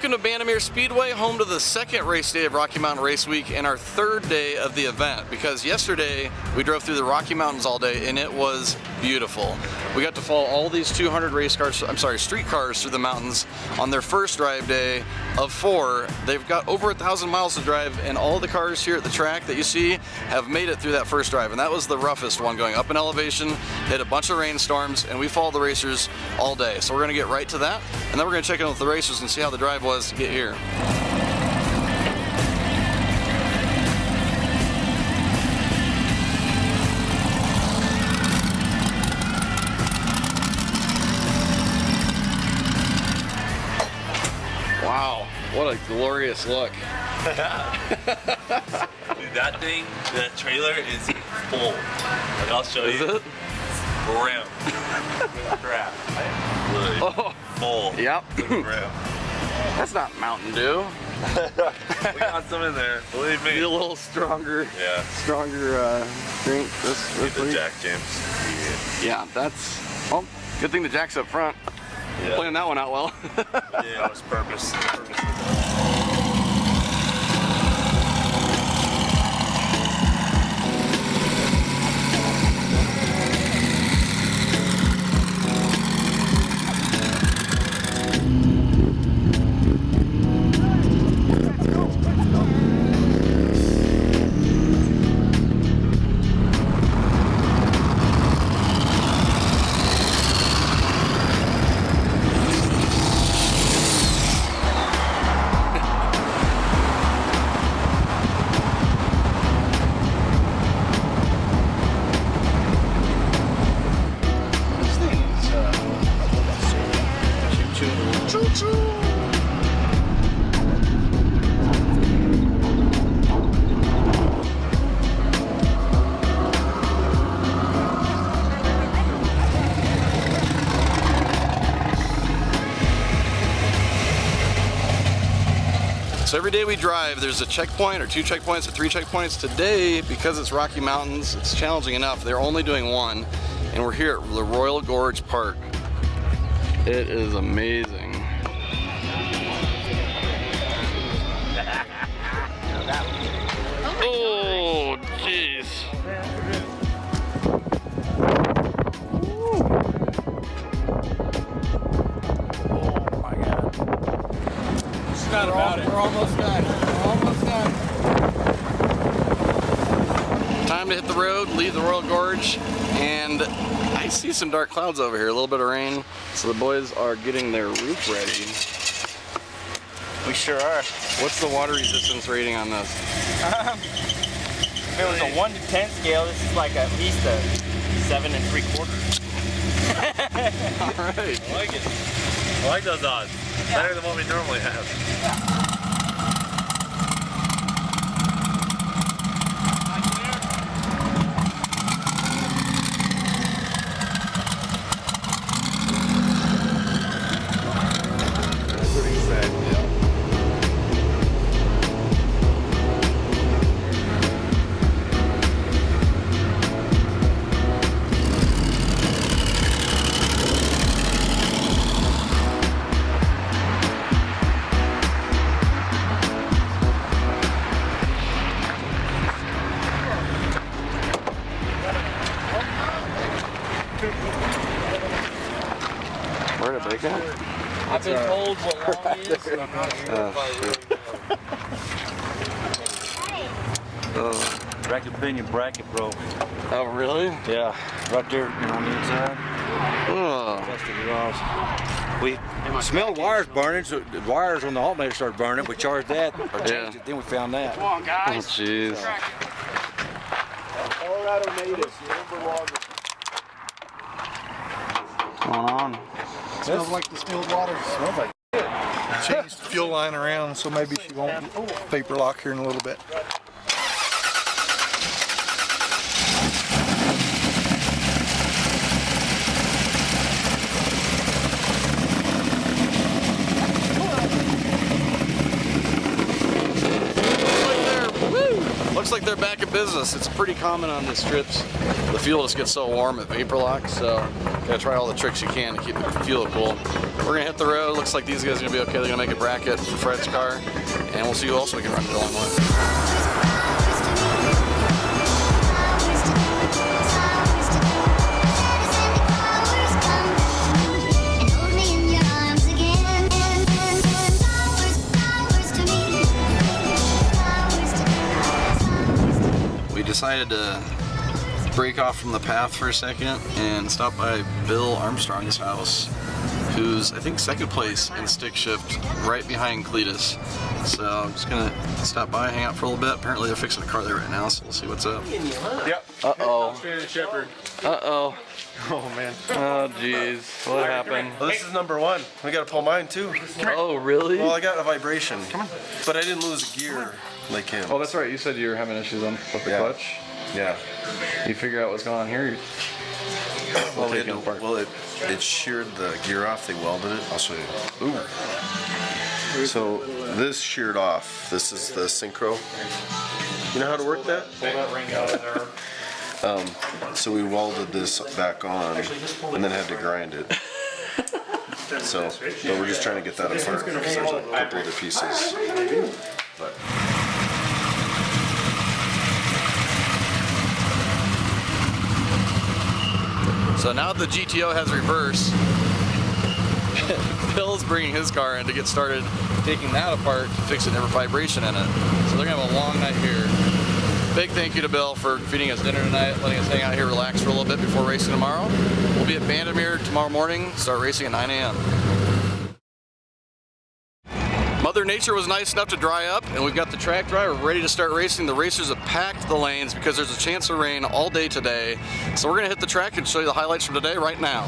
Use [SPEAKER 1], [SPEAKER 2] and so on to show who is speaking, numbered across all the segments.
[SPEAKER 1] Welcome to Bandimere Speedway, home to the second race day of Rocky Mountain Race Week and our third day of the event, because yesterday we drove through the Rocky Mountains all day and it was beautiful. We got to follow all these 200 street cars through the mountains on their first drive day of 4. They've got over 1,000 miles to drive, and all the cars here at the track that you see have made it through that first drive, and that was the roughest one, going up in elevation, hit a bunch of rainstorms, and we followed the racers all day. So we're going to get right to that, and then we're going to check in with the racers and see how the drive was to get here. Wow, what a glorious look.
[SPEAKER 2] Dude, that thing, that trailer is full. Like, I'll show you.
[SPEAKER 1] Is it?
[SPEAKER 2] Rim. Crap. Really full.
[SPEAKER 1] Yep.
[SPEAKER 2] Rim.
[SPEAKER 1] That's not Mountain Dew.
[SPEAKER 2] We got some in there, believe me.
[SPEAKER 1] Need a little stronger, drink this
[SPEAKER 2] Need the
[SPEAKER 1] week.
[SPEAKER 2] Jack James.
[SPEAKER 1] Yeah, that's, well, good thing the Jack's up front.
[SPEAKER 2] Yeah.
[SPEAKER 1] Playing that one out well.
[SPEAKER 2] Yeah, it was purpose.
[SPEAKER 1] So every day we drive, there's a checkpoint or 2 checkpoints or 3 checkpoints. Today, because it's Rocky Mountains, it's challenging enough. They're only doing 1, and we're here at the Royal Gorge Park. It is amazing. Oh, jeez. Oh my God. It's not about it. We're almost done. We're almost done. Time to hit the road, leave the Royal Gorge, and I see some dark clouds over here, a little bit of rain. So the boys are getting their roof ready.
[SPEAKER 3] We sure are.
[SPEAKER 1] What's the water resistance rating on this?
[SPEAKER 3] If it was a 1 to 10 scale, this is like at least a 7 3/4.
[SPEAKER 1] All right.
[SPEAKER 2] I like it. I like those odds. Better than what we normally have.
[SPEAKER 1] Where did they go?
[SPEAKER 3] I've been told what long it is, and I'm not sure if I really
[SPEAKER 4] Bracket pinion bracket broke.
[SPEAKER 1] Oh, really?
[SPEAKER 4] Yeah, right there on the inside.
[SPEAKER 1] Oh.
[SPEAKER 4] Busted it off. We smelled wires burning, so the wires on the alternator started burning. We charged that, or changed it, then we found that.
[SPEAKER 3] Come on,
[SPEAKER 1] Oh,
[SPEAKER 3] guys.
[SPEAKER 1] jeez.
[SPEAKER 3] Colorado natives.
[SPEAKER 1] What's going on?
[SPEAKER 5] Smells like distilled water. Smells like changed the fuel line around, so maybe she won't paper lock here in a little bit.
[SPEAKER 1] Looks like they're back in good business. It's pretty common on the strips. The fuel just gets so warm at vapor lock, so gotta try all the tricks you can to keep the fuel cool. We're gonna hit the road. Looks like these guys are gonna be okay. They're gonna make a bracket for Fred's car, and we'll see who else we can run it along with. Decided to break off from the path for a second and stop by Bill Armstrong's house, who's I think second place in stick shift, right behind Cletus. So I'm just gonna stop by, hang out for a little bit. Apparently they're fixing a car there right now, so we'll see what's up.
[SPEAKER 2] Yep.
[SPEAKER 1] Uh-oh.
[SPEAKER 2] Shepherd.
[SPEAKER 1] Uh-oh.
[SPEAKER 2] Oh man.
[SPEAKER 1] Oh jeez. What happened?
[SPEAKER 6] Well, this is number one. We gotta pull mine too.
[SPEAKER 1] Oh really?
[SPEAKER 6] Well, I got a vibration. Come on. But I didn't lose a gear like him.
[SPEAKER 1] Oh, that's right. You said you were having issues with the clutch.
[SPEAKER 6] Yeah.
[SPEAKER 1] You figure out what's going on here?
[SPEAKER 6] Well, it sheared the gear off. They welded it. I'll show you. Ooh. So this sheared off. This is the synchro. You know how to work that? So we welded this back on and then had to grind it. So, but we're just trying to get that apart because there's a couple other pieces. But.
[SPEAKER 1] So now the GTO has reverse. Bill's bringing his car in to get started taking that apart to fix it, every vibration in it. So they're gonna have a long night here. Big thank you to Bill for feeding us dinner tonight, letting us hang out here, relax for a little bit before racing tomorrow. We'll be at Bandimere tomorrow morning, start racing at 9 a.m. Mother Nature was nice enough to dry up, and we've got the track dry. We're ready to start racing. The racers have packed the lanes because there's a chance of rain all day today. So we're gonna hit the track and show you the highlights from today right now.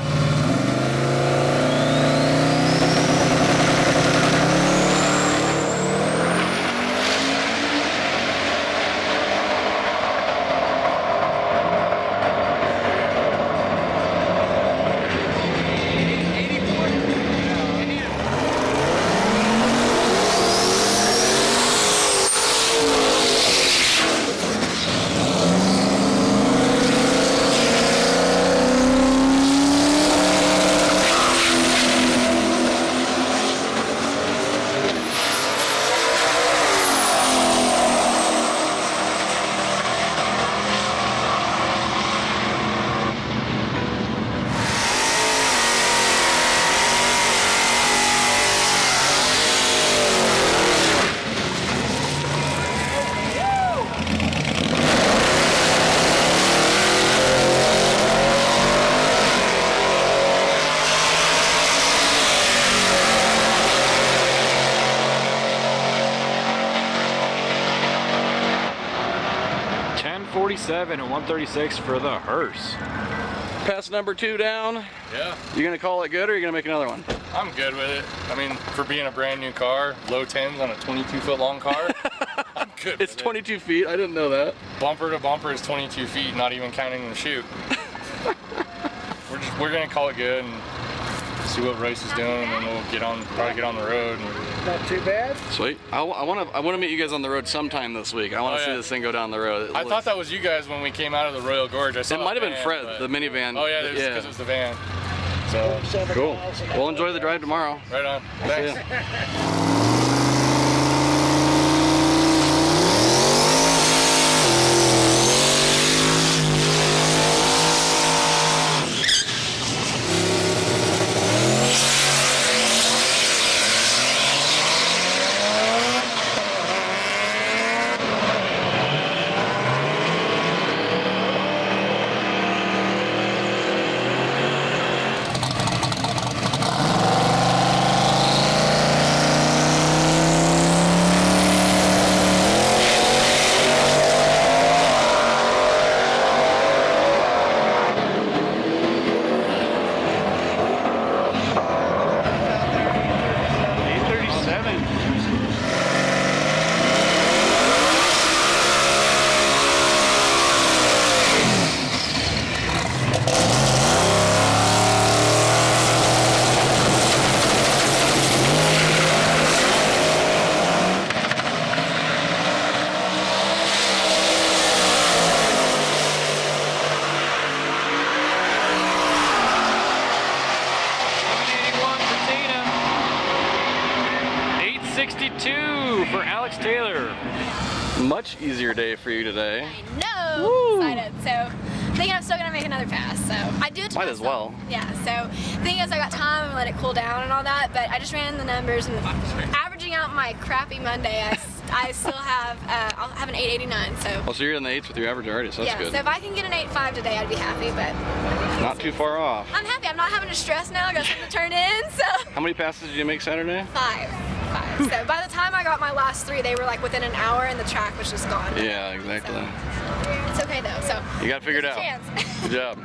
[SPEAKER 7] And 136 for the hearse.
[SPEAKER 1] Pass number 2 down.
[SPEAKER 2] Yeah.
[SPEAKER 1] You gonna call it good or are you gonna make another one?
[SPEAKER 2] I'm good with it. I mean, for being a brand new car, low 10s on a 22-foot long car, I'm good
[SPEAKER 1] It's
[SPEAKER 2] with
[SPEAKER 1] 22 feet, I didn't know that.
[SPEAKER 2] Bumper to bumper is 22 feet, not even counting the chute. We're gonna call it good and see what Royce is doing, and then we'll probably get on the road.
[SPEAKER 7] Not too bad.
[SPEAKER 1] Sweet. I want to meet you guys on the road sometime this week. I want to see this thing go down the road.
[SPEAKER 2] I thought that was you guys when we came out of the Royal Gorge. I saw
[SPEAKER 1] it might have been Fred, the minivan.
[SPEAKER 2] Oh yeah, because it was the van. So
[SPEAKER 1] cool. We'll enjoy the drive tomorrow.
[SPEAKER 2] Right on. Thanks.
[SPEAKER 7] 32 for Alex Taylor.
[SPEAKER 1] Much easier day for you today.
[SPEAKER 8] I know.
[SPEAKER 1] Woo.
[SPEAKER 8] Excited. So thinking I'm still gonna make another pass. So I do it to
[SPEAKER 1] Might as
[SPEAKER 8] myself.
[SPEAKER 1] well.
[SPEAKER 8] Yeah. So thing is, I got time and let it cool down and all that. But I just ran the numbers and averaging out my crappy Monday, I still have I'll have an 889. So.
[SPEAKER 1] Well, so you're in the 8s with your average already, so that's
[SPEAKER 8] Yeah.
[SPEAKER 1] good.
[SPEAKER 8] So if I can get an 8.5 today, I'd be happy. But
[SPEAKER 1] Not too far off.
[SPEAKER 8] I'm happy. I'm not having to stress now. I got something to turn in. So.
[SPEAKER 1] How many passes did you make Saturday?
[SPEAKER 8] 5. So by the time I got my last 3, they were like within an hour, and the track was just gone.
[SPEAKER 1] Yeah, exactly.
[SPEAKER 8] So, it's okay though. So.
[SPEAKER 1] You got it figured
[SPEAKER 8] there's a
[SPEAKER 1] out.
[SPEAKER 8] chance.
[SPEAKER 1] Good job.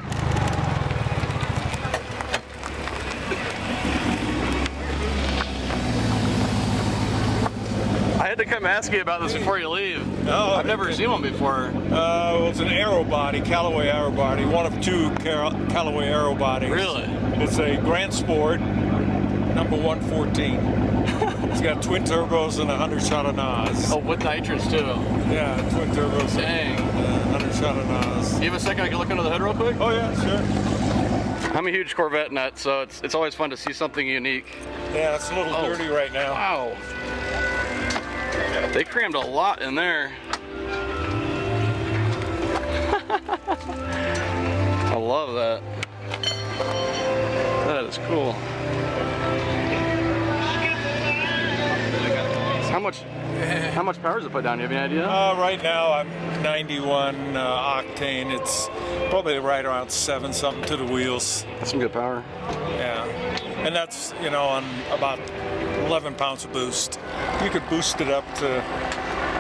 [SPEAKER 1] I had to come ask you about this before you leave.
[SPEAKER 9] Oh,
[SPEAKER 1] I've never seen one before.
[SPEAKER 9] Well, it's an aero body, Callaway aero body, one of 2 Callaway aero bodies.
[SPEAKER 1] Really?
[SPEAKER 9] It's a Grand Sport, number 114. It's got twin turbos and 100 shot of NOS.
[SPEAKER 1] Oh, with nitrous too.
[SPEAKER 9] Yeah, twin turbos.
[SPEAKER 1] Dang.
[SPEAKER 9] And 100 shot of NOS.
[SPEAKER 1] You have a second I can look under the hood real quick?
[SPEAKER 9] Oh yeah, sure.
[SPEAKER 1] I'm a huge Corvette nut, so it's always fun to see something unique.
[SPEAKER 9] Yeah, it's a little dirty right now.
[SPEAKER 1] Wow. They crammed a lot in there. I love that. That is cool. How much power does it put down? Do you have any idea?
[SPEAKER 9] Right now I'm 91 octane. It's probably right around 7 something to the wheels.
[SPEAKER 1] That's some good power.
[SPEAKER 9] Yeah, and that's, you know, on about 11 pounds of boost. You could boost it up to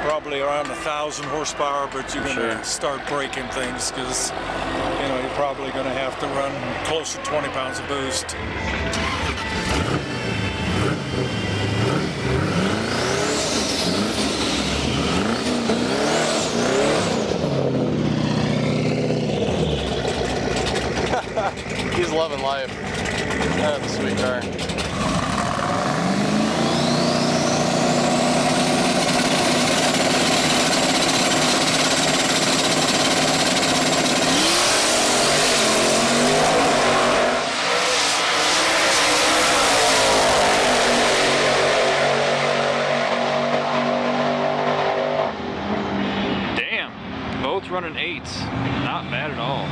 [SPEAKER 9] probably around 1,000 horsepower, but you're going to start breaking things because, you know, you're probably going to have to run close to 20 pounds of boost.
[SPEAKER 1] He's loving life. That's a sweet car.
[SPEAKER 7] Damn, both running 8s. Not bad at all.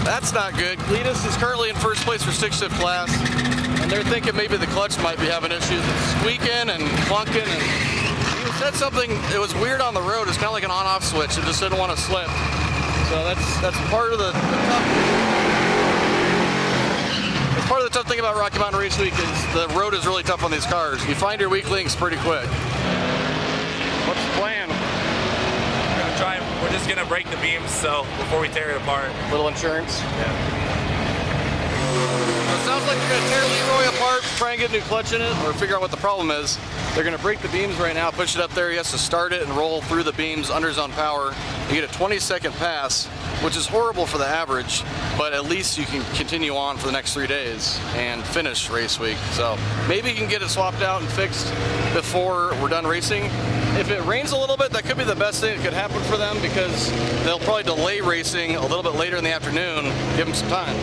[SPEAKER 1] That's not good. Cletus is currently in first place for stick shift class, and they're thinking maybe the clutch might be having issues. It's squeaking and clunking, and he said something, it was weird on the road. It's kind of like an on-off switch. It just didn't want to slip. So that's part of the tough thing about Rocky Mountain Race Week is the road is really tough on these cars. You find your weak links pretty quick. What's the plan?
[SPEAKER 9] I'm going to try and
[SPEAKER 10] we're just gonna break the beams so before we tear it apart.
[SPEAKER 1] Little insurance.
[SPEAKER 10] Yeah.
[SPEAKER 1] It sounds like they're going to tear Leroy apart, try and get a new clutch in it, or figure out what the problem is. They're going to break the beams right now, push it up there. He has to start it and roll through the beams under his own power. You get a 20-second pass, which is horrible for the average, but at least you can continue on for the next 3 days and finish race week. So maybe you can get it swapped out and fixed before we're done racing. If it rains a little bit, that could be the best thing that could happen for them, because they'll probably delay racing a little bit later in the afternoon, give them some time.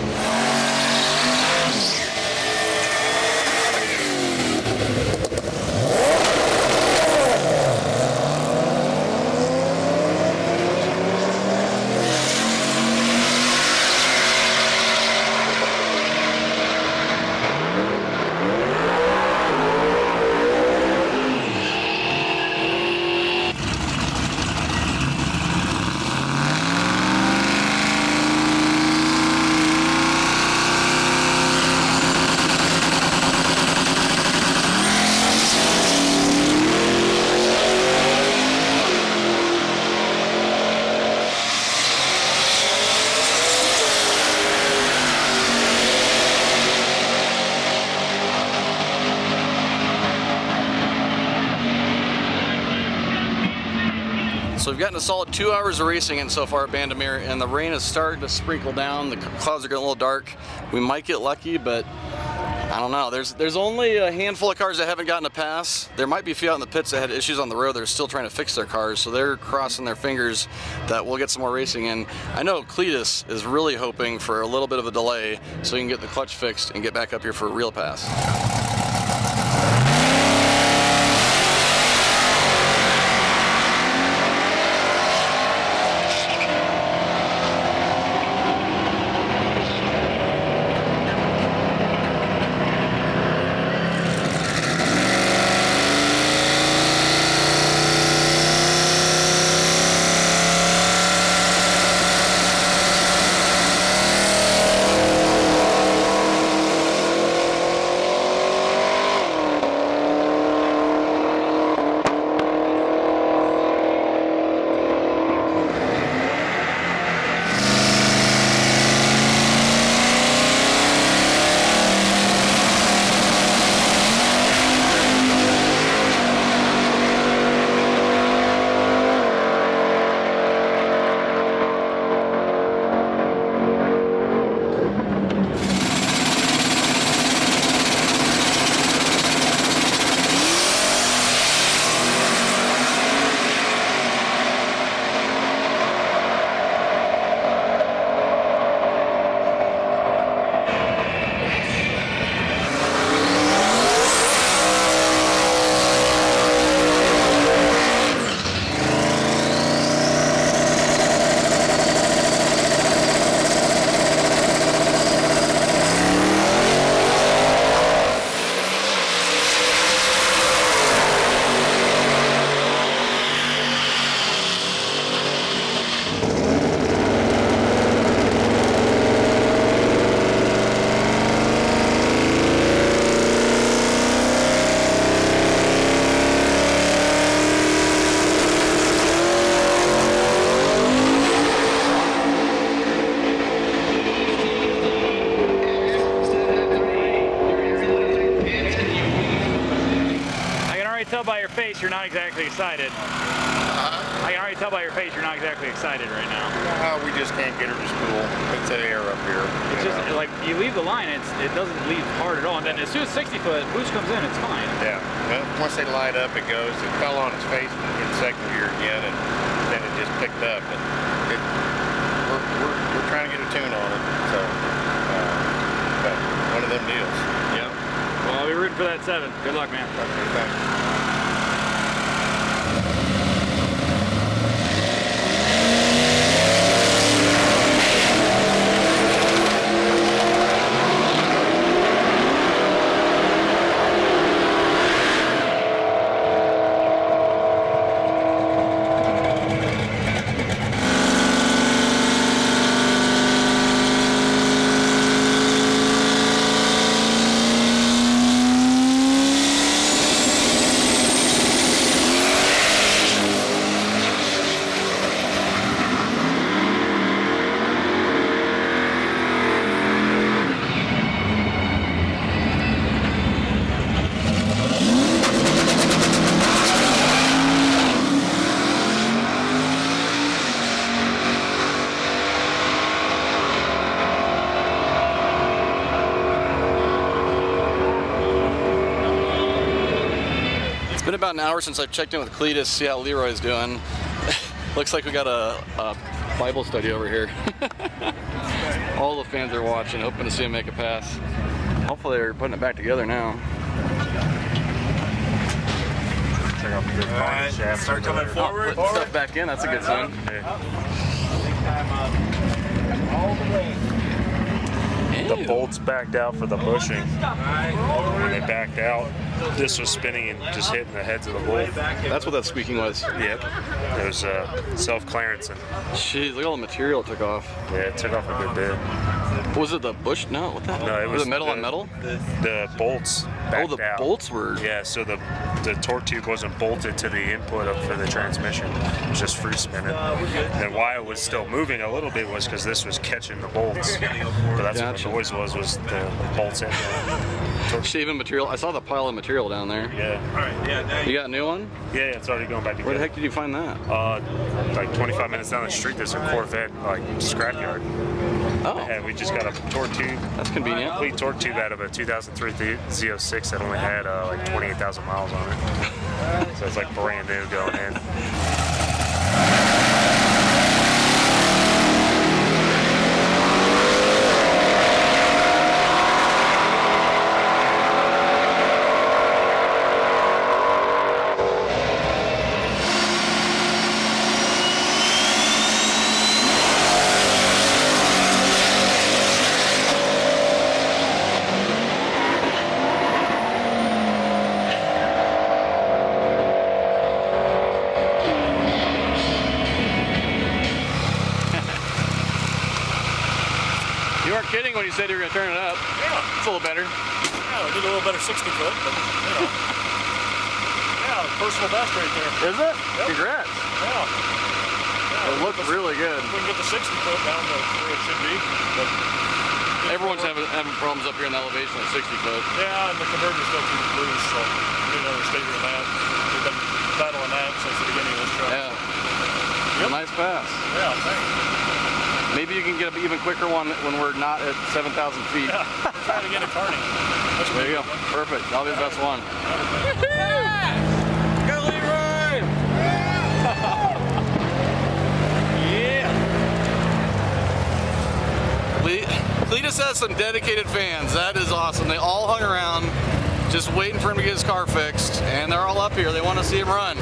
[SPEAKER 1] So we've gotten a solid 2 hours of racing in so far at Bandimere, and the rain is starting to sprinkle down. The clouds are getting a little dark. We might get lucky, but I don't know. There's only a handful of cars that haven't gotten a pass. There might be a few out in the pits that had issues on the road. They're still trying to fix their cars, so they're crossing their fingers that we'll get some more racing in. I know Cletus is really hoping for a little bit of a delay so he can get the clutch fixed and get back up here for a real pass.
[SPEAKER 7] tell by your face you're not exactly excited. I can already tell by your face you're not exactly excited right now.
[SPEAKER 11] We just can't get her to spool. It's the air up here.
[SPEAKER 7] It's just like you leave the line, it doesn't leave hard at all. And then as soon as 60 foot boost comes in, it's fine.
[SPEAKER 11] Yeah. Well, once they light up, it goes. It fell on its face in second gear again, and then it just picked up. And we're trying to get a tune on it. So, but one of them deals.
[SPEAKER 7] Yep. Well, I'll be rooting for that 7. Good luck, man.
[SPEAKER 11] Okay, thanks.
[SPEAKER 1] been about an hour since I've checked in with Cletus, see how Leroy's doing. Looks like we got a Bible study over here. All the fans are watching, hoping to see him make a pass. Hopefully they're putting it back together now.
[SPEAKER 10] All right, start coming forward.
[SPEAKER 1] Put stuff back in, that's a good sign.
[SPEAKER 12] The bolts backed out for the bushing. When they backed out, this was spinning and just hitting the heads of the bolt.
[SPEAKER 1] That's what that squeaking was.
[SPEAKER 12] Yep. It was self-clearancing.
[SPEAKER 1] Jeez, look at all the material it took off.
[SPEAKER 12] Yeah, it took off a good bit.
[SPEAKER 1] Was it the bush? No, what the hell?
[SPEAKER 12] No, it was
[SPEAKER 1] the metal on metal?
[SPEAKER 12] The bolts backed out.
[SPEAKER 1] Bolts were...
[SPEAKER 12] Yeah, so the torque tube wasn't bolted to the input for the transmission. It was just free spinning. And why it was still moving a little bit was because this was catching the bolts. But that's what the noise was the bolts in there.
[SPEAKER 1] Shaving material. I saw the pile of material down there.
[SPEAKER 12] Yeah.
[SPEAKER 1] You got a new one?
[SPEAKER 12] Yeah, it's already going back together.
[SPEAKER 1] Where the heck did you find that?
[SPEAKER 12] Like 25 minutes down the street, there's a Corvette scrapyard.
[SPEAKER 1] Oh.
[SPEAKER 12] And we just got a torque tube.
[SPEAKER 1] That's convenient.
[SPEAKER 12] Complete torque tube out of a 2003 Z06 that only had like 28,000 miles on it. So it's like brand new going in.
[SPEAKER 1] Kidding when you said you were going to turn it up.
[SPEAKER 9] Yeah.
[SPEAKER 1] It's a little better.
[SPEAKER 9] Yeah, we did a little better 60 foot, but you know. Yeah, personal best right there.
[SPEAKER 1] Is it?
[SPEAKER 9] Yep.
[SPEAKER 1] Congrats.
[SPEAKER 9] Yeah.
[SPEAKER 1] It looked really good.
[SPEAKER 9] We can get the 60 foot down to where it should be. But
[SPEAKER 1] everyone's having problems up here in the elevation at 60 foot.
[SPEAKER 9] Yeah, and the converter's still too loose, so we need another stager than that. We've been battling that since the beginning of this truck.
[SPEAKER 1] Yeah. Yep. Nice pass.
[SPEAKER 9] Yeah, thanks.
[SPEAKER 1] Maybe you can get an even quicker one when we're not at 7,000 feet.
[SPEAKER 9] Yeah, we're trying to get a turning.
[SPEAKER 1] There you go. Perfect. That'll be the best one.
[SPEAKER 10] Go Leroy!
[SPEAKER 1] Yeah. Cletus has some dedicated fans. That is awesome. They all hung around just waiting for him to get his car fixed, and they're all up here. They want to see him run.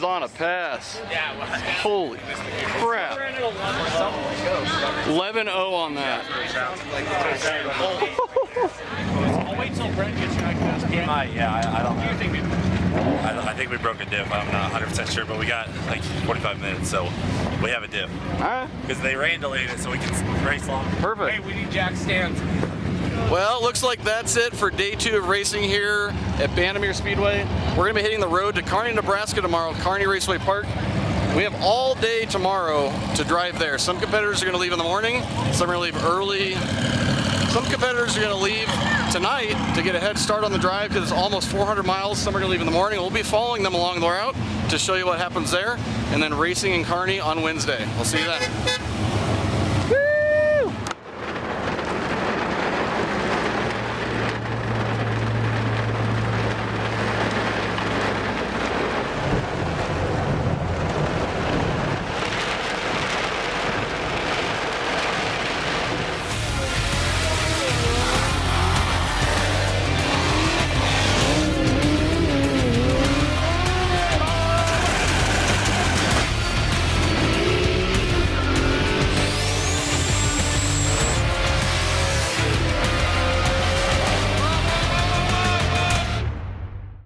[SPEAKER 1] On a pass. Holy crap. 11-0 on that.
[SPEAKER 9] I'll wait till Brent gets back to us.
[SPEAKER 10] He might, yeah, I don't know. I think we broke a diff. I'm not 100% sure, but we got like 45 minutes, so we have a diff.
[SPEAKER 1] Alright.
[SPEAKER 10] Because they rain delayed it so we can race long.
[SPEAKER 1] Perfect.
[SPEAKER 10] Hey, we need jack stands.
[SPEAKER 1] Well, it looks like that's it for day 2 of racing here at Bandimere Speedway. We're going to be hitting the road to Kearney, Nebraska tomorrow, Kearney Raceway Park. We have all day tomorrow to drive there. Some competitors are going to leave in the morning, some are going to leave early. Some competitors are going to leave tonight to get a head start on the drive because it's almost 400 miles. Some are going to leave in the morning. We'll be following them along the route to show you what happens there, and then racing in Kearney on Wednesday. We'll see you then.